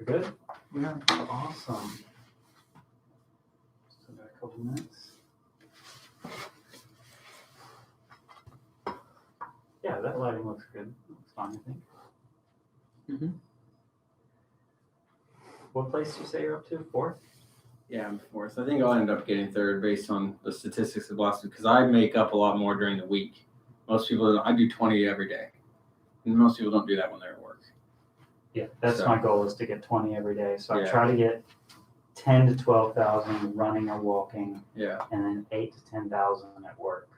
We're good? Yeah. Awesome. Still got a couple minutes. Yeah, that lighting looks good. Looks fine, I think. Mm-hmm. What place did you say you're up to? Fourth? Yeah, I'm fourth. I think I'll end up getting third based on the statistics of last week because I make up a lot more during the week. Most people, I do 20 every day. And most people don't do that when they're at work. Yeah, that's So. my goal is to get 20 every day. So I Yeah. try to get 10 to 12,000 running or walking, Yeah. and then 8 to 10,000 at work.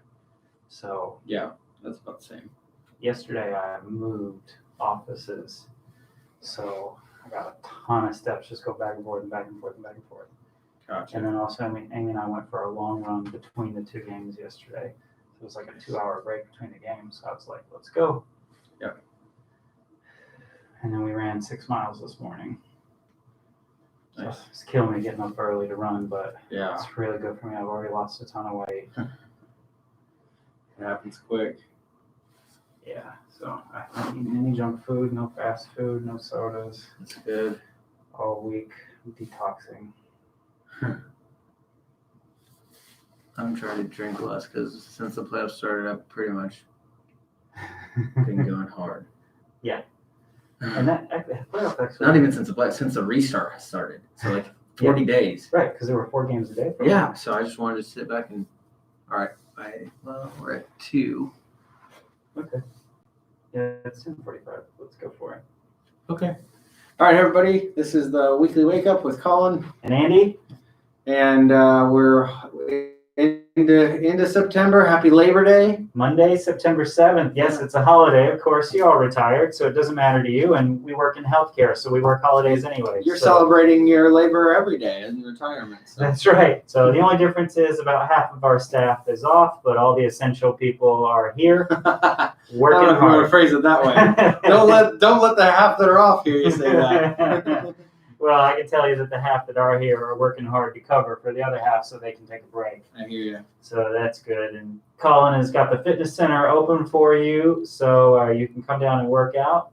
So Yeah, that's about the same. yesterday I moved offices, so I got a ton of steps just go back and forth and back and forth and back and forth. Gotcha. And then also, Amy and I went for a long run between the two games yesterday. So it was like a 2-hour break between the games. So I was like, let's go. Yep. And then we ran 6 miles this morning. Nice. So it's killing me getting up early to run, but Yeah. it's really good for me. I've already lost a ton of weight. It happens quick. Yeah, so I haven't eaten any junk food, no fast food, no sodas. That's good. All week, detoxing. I'm trying to drink less because since the playoffs started, I've pretty much been going hard. Yeah. And that playoff actually. Not even since the restart has started. So like 40 days. Right, because there were 4 games a day. Yeah. So I just wanted to sit back and. All right. We're at 2. Okay. Yeah, it's 10:45. Let's go for it. Okay. All right, everybody. This is the weekly wake up with Colin And Andy. and we're into September. Happy Labor Day. Monday, September 7th. Yes, it's a holiday. Of course, you all retired, so it doesn't matter to you. And we work in healthcare, so we work holidays anyway. You're so. celebrating your labor every day in retirement. So. That's right. So the only difference is about half of our staff is off, but all the essential people are here working I don't know if you want to hard. phrase it that way. don't let the half that are off hear you say that. Well, I can tell you that the half that are here are working hard to cover for the other half so they can take a break. I hear you. So that's good. And Colin has got the fitness center open for you, so you can come down and work out.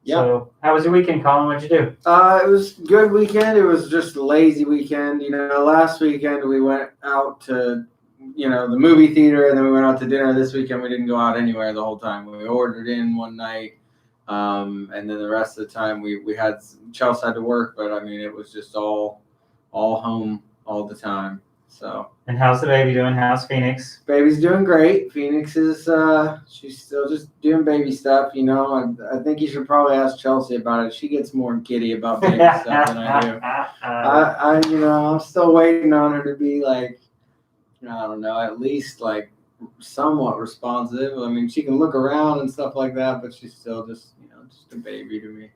Yeah. So how was your weekend, Colin? What'd you do? It was a good weekend. It was just a lazy weekend. Last weekend we went out to, the movie theater, and then we went out to dinner. This weekend we didn't go out anywhere the whole time. We ordered in one night. And then the rest of the time we had Chelsea had to work, but it was just all home all the time. So. And how's the baby doing? How's Phoenix? Baby's doing great. Phoenix is she's still just doing baby stuff. I think you should probably ask Chelsea about it. She gets more giddy about baby stuff than I do. I'm still waiting on her to be like, I don't know, at least like somewhat responsive. She can look around and stuff like that, but she's still just a baby to me.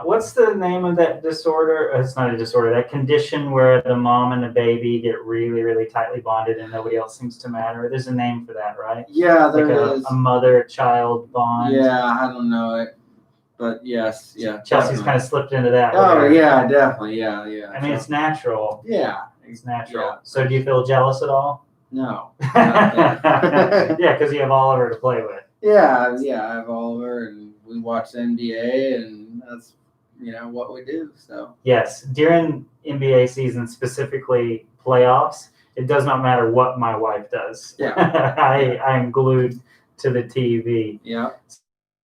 What's the name of that disorder? It's not a disorder. That condition where the mom and the baby get really, really tightly bonded and nobody else seems to matter. There's a name for that, right? Yeah, there is. A mother-child bond. Yeah, I don't know it, but yes, yeah. Chelsea's kind of slipped into that. Oh, yeah, definitely, yeah. It's natural. Yeah. It's natural. Yeah. So do you feel jealous at all? No. Yeah, because you have Oliver to play with. Yeah, I have Oliver, and we watch NBA, and that's what we do. So yes, during NBA season, specifically playoffs, it does not matter what my wife does. Yeah, I am glued to the TV. Yeah.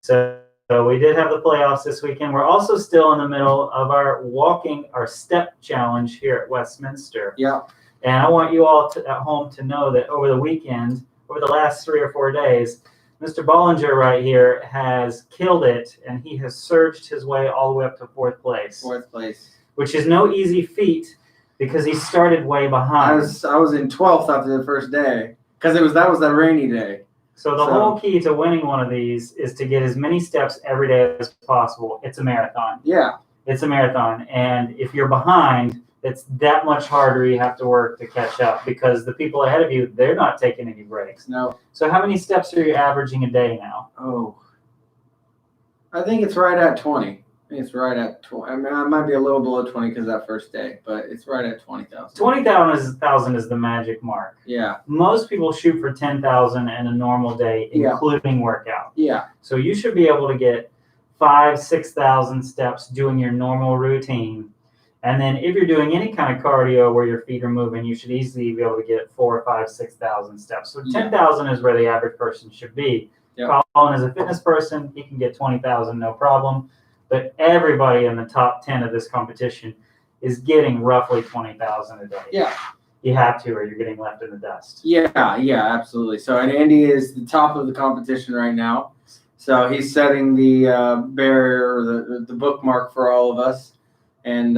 So we did have the playoffs this weekend. We're also still in the middle of our step challenge here at Westminster. Yeah. And I want you all at home to know that over the weekend, over the last 3 or 4 days, Mr. Bollinger right here has killed it, and he has surged his way all the way up to 4th place. 4th place. Which is no easy feat because he started way behind. I was in 12th after the first day because that was that rainy day. So the whole key to winning one of these is to get as many steps every day as possible. It's a marathon. Yeah. It's a marathon, and if you're behind, it's that much harder you have to work to catch up because the people ahead of you, they're not taking any breaks. No. So how many steps are you averaging a day now? Oh, I think it's right at 20. It's right at 20. I might be a little below 20 because that first day, but it's right at 20,000. 20,000 is the magic mark. Yeah. Most people shoot for 10,000 in a normal day, including workout. Yeah. So you should be able to get 6,000 steps doing your normal routine. And then if you're doing any kind of cardio where your feet are moving, you should easily be able to get 4, 5, 6,000 steps. So 10,000 is where the average person should be. Yep. Colin is a fitness person. He can get 20,000, no problem. But everybody in the top 10 of this competition is getting roughly 20,000 a day. Yeah. You have to, or you're getting left in the dust. Yeah, absolutely. So, and Andy is the top of the competition right now. So he's setting the barrier, the bookmark for all of us, and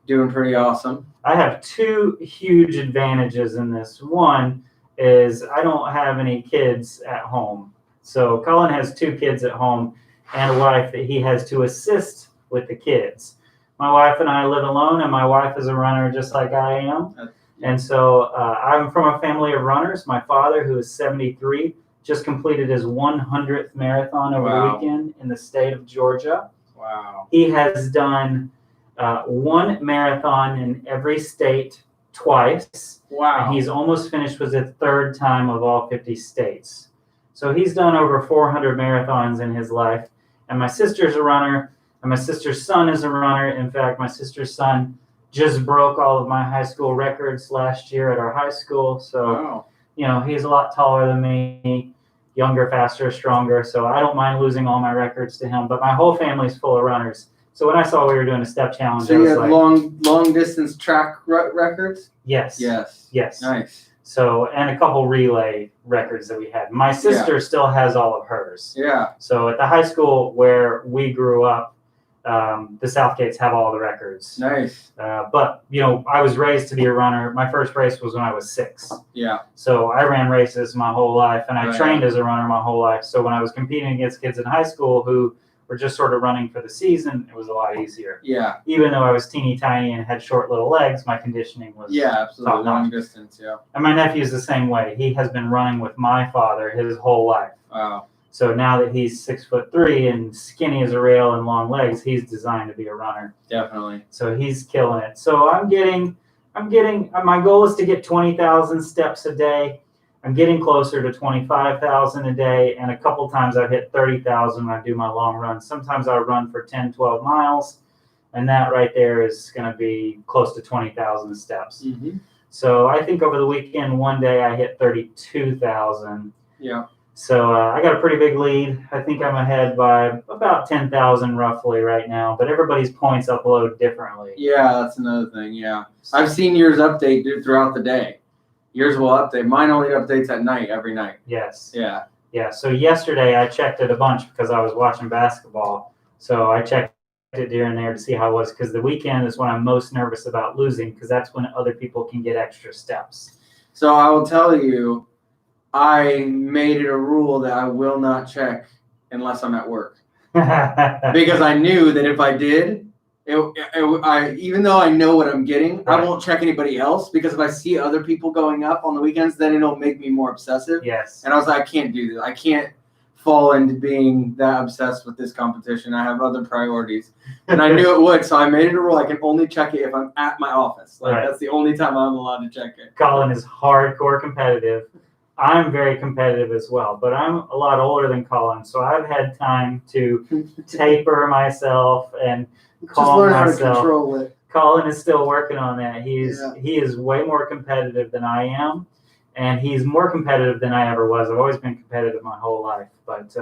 doing pretty awesome. I have 2 huge advantages in this. One is I don't have any kids at home. So Colin has 2 kids at home and a wife that he has to assist with the kids. My wife and I live alone, and my wife is a runner just like I am. And so I'm from a family of runners. My father, who is 73, just completed his 100th marathon over the weekend in the state of Georgia. Wow. He has done 1 marathon in every state twice. Wow. And he's almost finished with his 3rd time of all 50 states. So he's done over 400 marathons in his life. And my sister's a runner, and my sister's son is a runner. In fact, my sister's son just broke all of my high school records last year at our high school. So, he's a lot taller than me, younger, faster, stronger. So I don't mind losing all my records to him. But my whole family's full of runners. So when I saw we were doing a step challenge, so you had long distance track records? Yes. Nice. So, and a couple relay records that we had. My sister still has all of hers. Yeah. So at the high school where we grew up, the Southgates have all the records. Nice. But, I was raised to be a runner. My first race was when I was 6. Yeah. So I ran races my whole life, and I trained as a runner my whole life. So when I was competing against kids in high school who were just sort of running for the season, it was a lot easier. Yeah. Even though I was teeny tiny and had short little legs, my conditioning was absolutely long distance. Yeah. And my nephew's the same way. He has been running with my father his whole life. Wow. So now that he's 6'3" and skinny as a rail and long legs, he's designed to be a runner. Definitely. So he's killing it. So I'm getting. My goal is to get 20,000 steps a day. I'm getting closer to 25,000 a day, and a couple times I've hit 30,000 when I do my long runs. Sometimes I run for 10, 12 miles, and that right there is going to be close to 20,000 steps. Mm-hmm. So I think over the weekend, one day I hit 32,000. Yeah. So I got a pretty big lead. I think I'm ahead by about 10,000 roughly right now, but everybody's points upload differently. Yeah, that's another thing. Yeah. I've seen yours update throughout the day. Yours will update. Mine only updates at night, every night. Yes. Yeah. Yeah. So yesterday I checked it a bunch because I was watching basketball. So I checked it here and there to see how it was, because the weekend is when I'm most nervous about losing, because that's when other people can get extra steps. So I will tell you, I made it a rule that I will not check unless I'm at work. Because I knew that if I did, even though I know what I'm getting, right, I won't check anybody else, because if I see other people going up on the weekends, then it'll make me more obsessive. Yes. And I was like, I can't do this. I can't fall into being that obsessed with this competition. I have other priorities. And I knew it would, so I made it a rule. I can only check it if I'm at my office. Like, that's the only time I'm allowed to check it. Colin is hardcore competitive. I'm very competitive as well, but I'm a lot older than Colin, so I've had time to taper myself and calm learn myself. How to control it. Colin is still working on that. He is way more competitive than I am, and he's more competitive than I ever was. I've always been competitive my whole life, but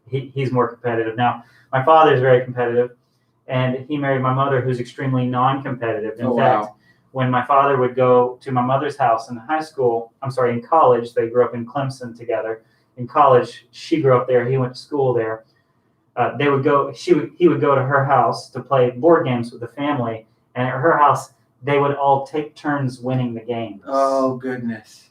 he's more competitive now. My father is very competitive, and he married my mother, who's extremely non-competitive. In fact, when my father would go to my mother's house in college, they grew up in Clemson together. In college, she grew up there. He went to school there. He would go to her house to play board games with the family, and at her house, they would all take turns winning the games. Oh, goodness.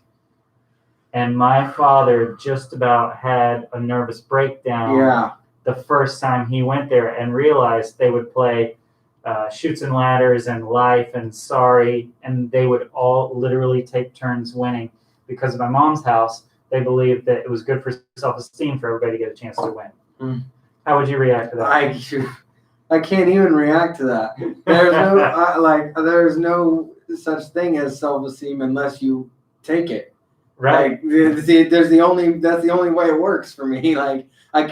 And my father just about had a nervous breakdown the first time he went there and realized they would play Chutes and Ladders and Life and Sorry, and they would all literally take turns winning, because of my mom's house, they believed that it was good for self-esteem for everybody to get a chance to win. Mm. How would you react to that? I can't even react to that. There's no such thing as self-esteem unless you take it. Right. Like, that's the only way it works for me. Like,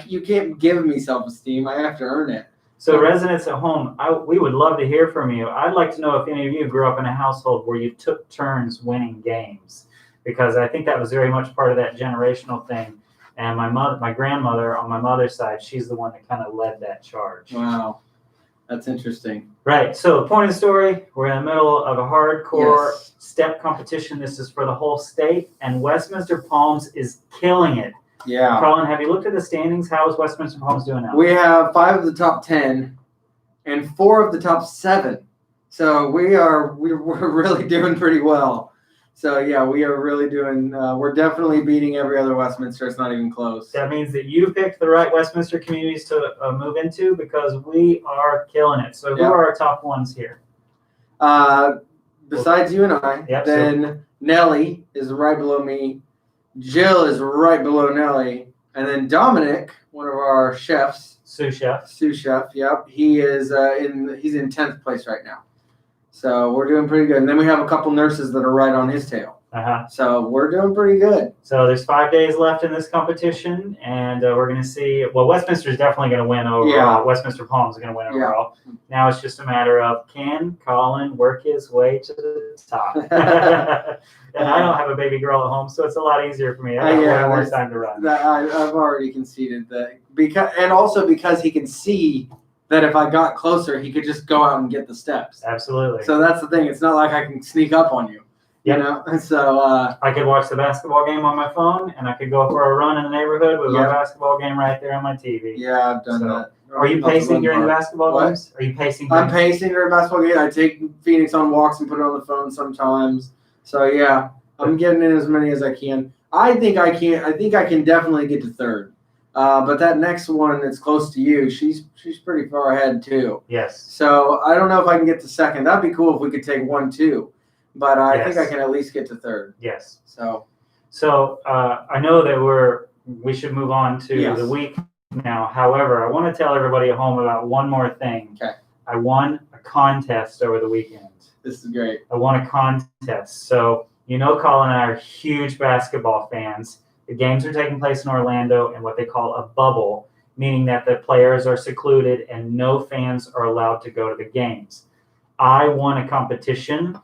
you can't give me self-esteem. I have to earn it. So residents at home, we would love to hear from you. I'd like to know if any of you grew up in a household where you took turns winning games, because I think that was very much part of that generational thing. And my grandmother on my mother's side, she's the one that kind of led that charge. Wow, that's interesting. Right. So point of the story, we're in the middle of a hardcore Yes. step competition. This is for the whole state, and Westminster Palms is killing it. Yeah. Colin, have you looked at the standings? How is Westminster Palms doing now? We have 5 of the top 10 and 4 of the top 7. So we're really doing pretty well. So yeah, we are really doing. We're definitely beating every other Westminster. It's not even close. That means that you picked the right Westminster communities to move into, because we are killing it. So who Yep. are our top ones here? Besides you and I, Yep, then Nellie is right below me. Jill is right below Nellie, and then Dominic, one of our chefs, Sous chef. Yep, he is he's in 10th place right now. So we're doing pretty good. And then we have a couple nurses that are right on his tail. So we're doing pretty good. So there's 5 days left in this competition, and we're going to see. Well, Westminster is definitely going to win overall. Yeah. Westminster Palms is going to win overall. Now it's just a matter of, can Colin work his way to the top? And I don't have a baby girl at home, so it's a lot easier for me. I have way more time to run. I've already conceded that, because he can see that if I got closer, he could just go out and get the steps. Absolutely. So that's the thing. It's not like I can sneak up on you. Yep. You know, and so I could watch the basketball game on my phone, and I could go for a run in the neighborhood with my basketball game right there on my TV. Yeah, I've done that. Are you pacing during the basketball games? Are you pacing? I'm pacing during basketball games. I take Phoenix on walks and put it on the phone sometimes. So yeah, I'm getting in as many as I can. I think I can definitely get to 3rd. But that next one that's close to you, she's pretty far ahead too. Yes. So I don't know if I can get to 2nd. That'd be cool if we could take 1, 2. But I think I can at least get to 3rd. Yes. So I know that we should move on to the week now. However, I want to tell everybody at home about one more thing. Okay. I won a contest over the weekend. This is great. I won a contest. So Colin and I are huge basketball fans. The games are taking place in Orlando in what they call a bubble, meaning that the players are secluded and no fans are allowed to go to the games. I won a competition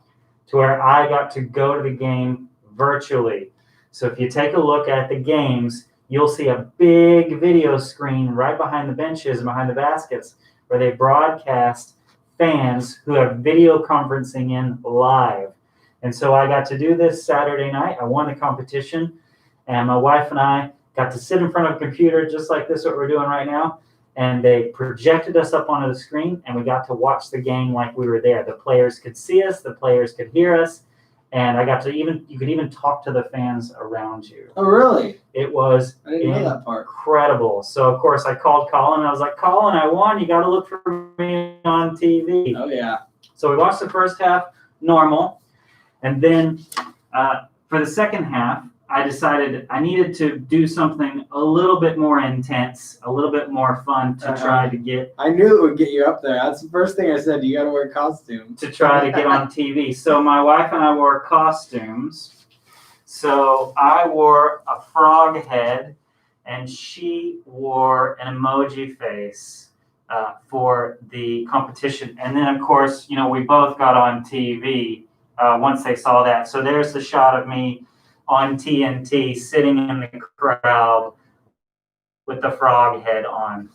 to where I got to go to the game virtually. So if you take a look at the games, you'll see a big video screen right behind the benches and behind the baskets where they broadcast fans who have video conferencing in live. And so I got to do this Saturday night. I won the competition, and my wife and I got to sit in front of a computer just like this, what we're doing right now, and they projected us up onto the screen, and we got to watch the game like we were there. The players could see us, the players could hear us, and you could even talk to the fans around you. Oh, really? It was I didn't know that part. Incredible. So, of course, I called Colin, and I was like, Colin, I won. You got to look for me on TV. Oh, yeah. So we watched the first half normal, and then for the second half, I decided I needed to do something a little bit more intense, a little bit more fun to try to get. I knew it would get you up there. That's the first thing I said. You got to wear costumes. To try to get on TV. So my wife and I wore costumes. So I wore a frog head, and she wore an emoji face for the competition. And then, of course, we both got on TV once they saw that. So there's the shot of me on TNT sitting in the crowd with the frog head on.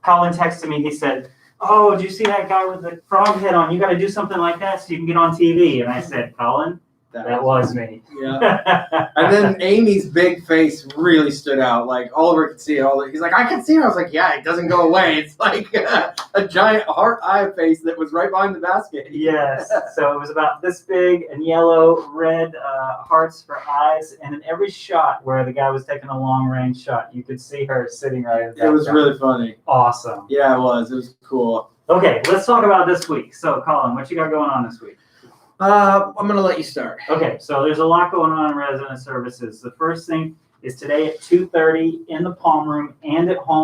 Colin texted me. He said, "Oh, did you see that guy with the frog head on? You got to do something like that so you can get on TV." And I said, "Colin, that was me." Yeah. And then Amy's big face really stood out. Like Oliver could see it. He's like, "I can see it." I was like, "Yeah, it doesn't go away. It's like a giant heart eye face that was right behind the basket." Yes. So it was about this big and yellow, red hearts for eyes. And in every shot where the guy was taking a long range shot, you could see her sitting right at that. It was really funny. Awesome. Yeah, it was. It was cool. Okay, let's talk about this week. So, Colin, what you got going on this week? I'm going to let you start. Okay, so there's a lot going on in resident services. The first thing is today at 2:30 in the Palm Room and at home.